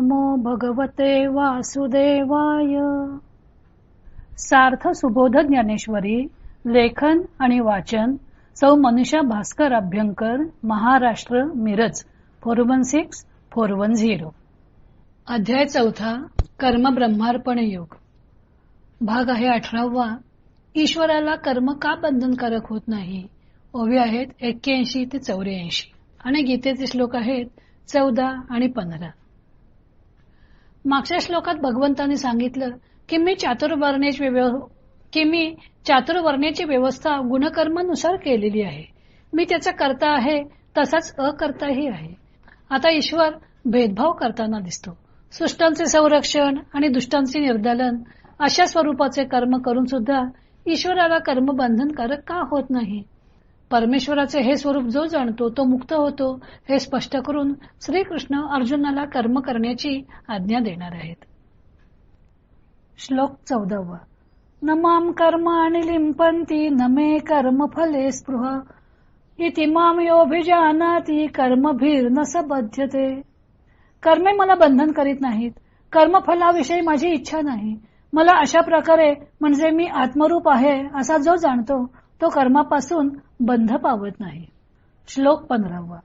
नमो भगवते वासुदेवाय. सार्थ सुबोध ज्ञानेश्वरी. लेखन आणि वाचन सौ मनीषा भास्कर अभ्यंकर, महाराष्ट्र, मिरज 416410. अध्याय 4. कर्म ब्रह्मार्पण योग. भाग आहे 18. ईश्वराला कर्म का बंधनकारक होत नाही. ओवी आहेत 81 ते 84 आणि गीतेचे श्लोक आहेत 14 आणि 15. मागच्या श्लोकात भगवंतांनी सांगितलं की मी चातुर्वर्ण्याची व्यवस्था गुणकर्मानुसार केलेली आहे. मी त्याचा कर्ता आहे तसाच अकर्ताही आहे. आता ईश्वर भेदभाव करताना दिसतो. सृष्टांचे संरक्षण आणि दुष्टांचे निर्दालन अशा स्वरूपाचे कर्म करून सुद्धा ईश्वराला कर्म बंधनकारक का होत नाही. परमेश्वराचे हे स्वरूप जो जाणतो तो मुक्त होतो हे स्पष्ट करून श्रीकृष्ण अर्जुनाला कर्म करण्याची आज्ञा देणार आहेत. श्लोक 14. न माम कर्माणि लिंपन्ति न मे कर्म फले स्पृहा इति माम योभिजानाति कर्मभिर्न स बध्यते. कर्मे मला बंधन करीत नाहीत. कर्मफलाविषयी माझी इच्छा नाही. मला अशा प्रकारे म्हणजे मी आत्मरूप आहे असा जो जाणतो तो कर्मापासून बंध पावत नाही. श्लोक 15.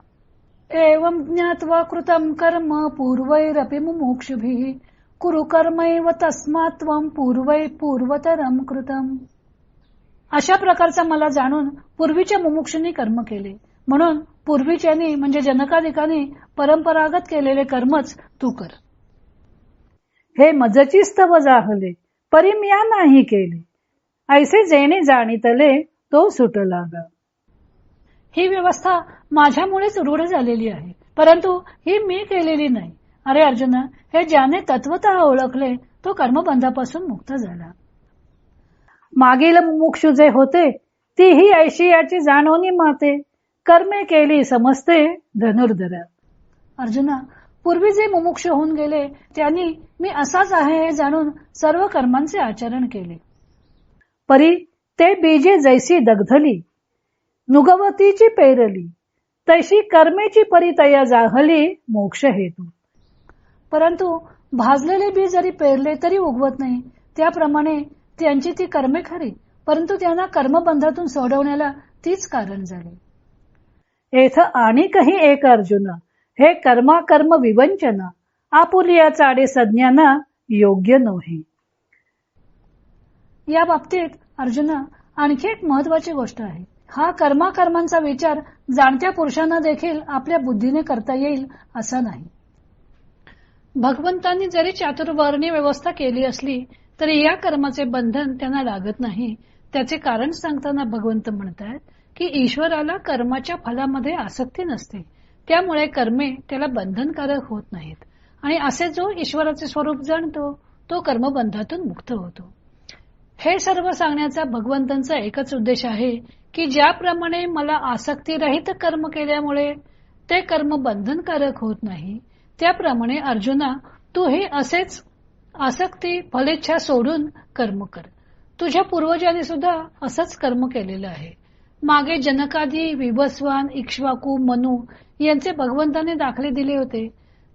एवं ज्ञात्वा कृतं कर्म पूर्वैरपि मुमुक्षुभिः कुरु कर्मैव तस्मात् त्वं पूर्वतरं कृतम्. अशा प्रकारचा मला जाणून पूर्वीच्या मुमुक्षूंनी कर्म केले म्हणून पूर्वीच्यांनी म्हणजे जनकादिकांनी परंपरागत केलेले कर्मच तू कर. हे मजची स्तव जाहले परी म्या नाही केले ऐसे जेणे जाणितले तो सुटला ग. ही व्यवस्था माझ्यामुळेच रूढ झालेली आहे परंतु ही मी केलेली नाही. अरे अर्जुना, हे ज्याने तत्वतः ओळखले तो कर्मबंधापासून मुक्त झाला. मागील मुमुक्षु जे होते तीही ऐशी याची जाणवणी माते कर्मे केली समजते धनुर्धर. अर्जुना, पूर्वी जे मुमुक्ष होऊन गेले त्यांनी मी असाच आहे हे जाणून सर्व कर्मांचे आचरण केले. परी ते बीजे जैसी दग्धली नुगवतीची पेरली तैशी कर्मेची परी तया जाहली मोक्ष हेतू. परंतु भाजलेले बी जरी पेरले तरी उगवत नाही त्याप्रमाणे त्यांची ती कर्मे खरी परंतु त्यांना कर्मबंधातून सोडवण्याला तीच कारण झाली. येथ आणि काही एक अर्जुन हे कर्म विवंचना आपुलिया चाडे सज्ञाना योग्य नव्हे. या बाबतीत अर्जुना आणखी एक महत्वाची गोष्ट आहे. हा कर्मांचा विचार जाणत्या पुरुषांना देखील आपल्या बुद्धीने करता येईल असा नाही. भगवंतांनी जरी चातुर्वर्णी व्यवस्था केली असली तरी या कर्माचे बंधन त्यांना लागत नाही. त्याचे कारण सांगताना भगवंत म्हणतात की ईश्वराला कर्माच्या फलामध्ये आसक्ती नसते त्यामुळे कर्मे त्याला बंधनकारक होत नाहीत आणि असे जो ईश्वराचे स्वरूप जाणतो तो कर्मबंधातून मुक्त होतो. हे सर्व सांगण्याचा भगवंतांचा एकच उद्देश आहे की ज्याप्रमाणे मला आसक्ती रहित कर्म केल्यामुळे ते कर्म बंधनकारक होत नाही त्याप्रमाणे अर्जुना तू हे असेच आसक्ती फलेच्छा सोडून कर्म कर. तुझ्या पूर्वजांनी सुद्धा असंच कर्म केलेलं आहे. मागे जनकादी विवस्वान इक्ष्वाकू मनु यांचे भगवंताने दाखले दिले होते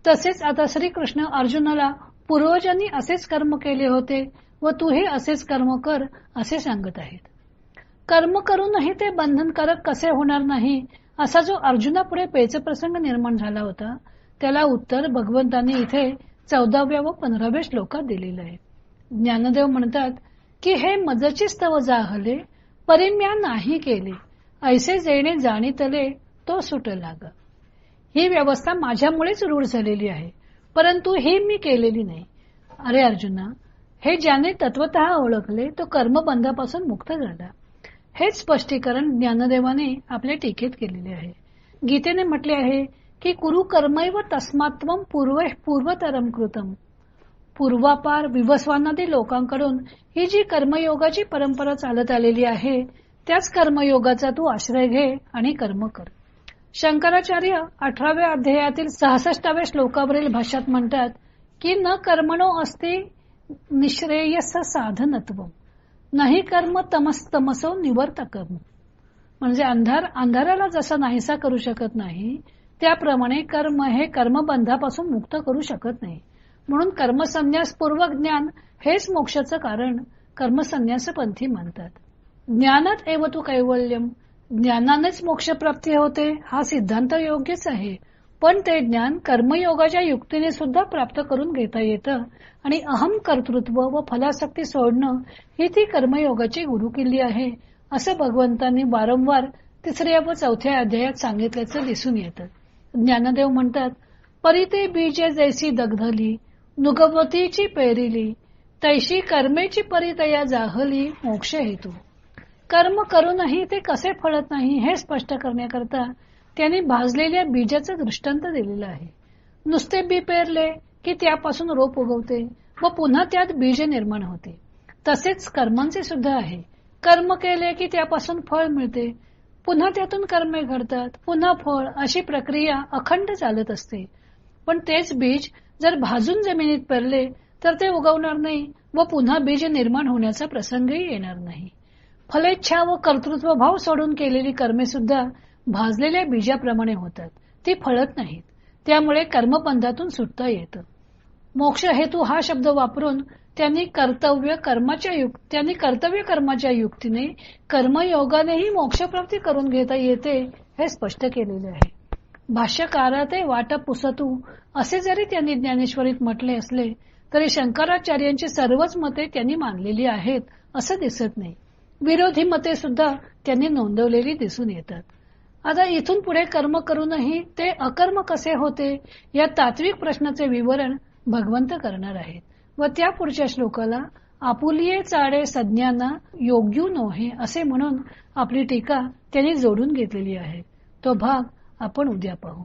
तसेच आता श्रीकृष्ण अर्जुनाला पूर्वजांनी असेच कर्म केले होते व तूही असेच कर्म कर असे सांगत आहेत. कर्म करूनही ते बंधनकारक कसे होणार नाही असा जो अर्जुनापुढे पेचप्रसंग निर्माण झाला होता त्याला उत्तर भगवंतांनी इथे 14व्या व 15व्या श्लोकात दिलेलं आहे. ज्ञानदेव म्हणतात की हे मजची स्तव जाहले परिम्या नाही केले ऐसे जेणे जाणितले तो सुटला ग. ही व्यवस्था माझ्यामुळेच रूढ झालेली आहे परंतु ही मी केलेली नाही. अरे अर्जुना, हे ज्याने तत्वतः ओळखले तो कर्मबंधापासून मुक्त झाला. हेच स्पष्टीकरण ज्ञानदेवाने आपल्या टीकेत केलेले आहे. गीतेने म्हटले आहे की कुरु कर्मैव तस्मात् त्वं पूर्वतरं कृतम्. पूर्वापार विवस्वानादी लोकांकडून ही जी कर्मयोगाची परंपरा चालत आलेली आहे त्याच कर्मयोगाचा तू आश्रय घे आणि कर्म कर. शंकराचार्य 18व्या अध्यायातील 66व्या श्लोकावरील भाष्यात म्हणतात की न कर्मणो अस्ति निश्रेयस साधनत्व नाही कर्म तमसो निवर्तकम. म्हणजे अंधाराला जसा नाहीसा करू शकत नाही त्याप्रमाणे कर्म हे कर्मबंधापासून मुक्त करू शकत नाही म्हणून कर्मसन्यास पूर्वक ज्ञान हेच मोक्षाचं कारण कर्मसन्यासपंथी म्हणतात. ज्ञानात एव तू कैवल्यम, ज्ञानानेच मोक्षप्राप्ती होते हा सिद्धांत योग्यच आहे. पण ते ज्ञान कर्मयोगाच्या युक्तीने सुद्धा प्राप्त करून घेता येतं आणि अहम कर्तृत्व व फलासक्ती सोडणं ही ती कर्मयोगाची गुरुकिल्ली आहे असं भगवंतांनी वारंवार 3ऱ्या व 4थ्या अध्यायात सांगितल्याचं दिसून येतं. ज्ञानदेव म्हणतात, परिते बीजे जैसी दग्धली, नुगवतीची पेरिली, तैशी कर्मेची परितया जाहली मोक्ष हेतू. कर्म करूनही ते कसे फळत नाही हे स्पष्ट करण्याकरता त्यांनी भाजलेल्या बीजाचं दृष्टांत दिलेलं आहे. नुसते बी पेरले की त्यापासून रोप उगवते व पुन्हा त्यात बीज निर्माण होते. तसेच कर्मांचे सुद्धा आहे. कर्म केले की त्यापासून फळ मिळते, पुन्हा त्यातून कर्मे घडतात, पुन्हा फळ, अशी प्रक्रिया अखंड चालत असते. पण तेच बीज जर भाजून जमिनीत पेरले तर ते उगवणार नाही व पुन्हा बीज निर्माण होण्याचा प्रसंगही येणार नाही. फलेच्छा व कर्तृत्व भाव सोडून केलेली कर्मे सुद्धा भाजलेल्या बीजाप्रमाणे होतात, ती फळत नाहीत. त्यामुळे कर्मबंधातून सुटता येतं. मोक्ष हेतू हा शब्द वापरून त्यांनी कर्तव्य कर्माच्या युक्तीने कर्मयोगानेही मोक्षप्राप्ती करून घेता येते हे स्पष्ट केलेले आहे. भाष्यकाराते वाट पुसतू असे जरी त्यांनी ज्ञानेश्वरीत म्हटले असले तरी शंकराचार्यांची सर्वच मते त्यांनी मानलेली आहेत असं दिसत नाही. विरोधी मते सुद्धा त्यांनी नोंदवलेली दिसून येतात. आता इथून पुढे कर्म करूनही ते अकर्म कसे होते या तात्विक प्रश्नाचे विवरण भगवंत करणार आहेत व त्या पुढच्या श्लोकाला आपुलिये चाडे सज्ञाना योग्यू नोहे असे म्हणून आपली टीका त्यांनी जोडून घेतलेली आहे. तो भाग आपण उद्या पाहू.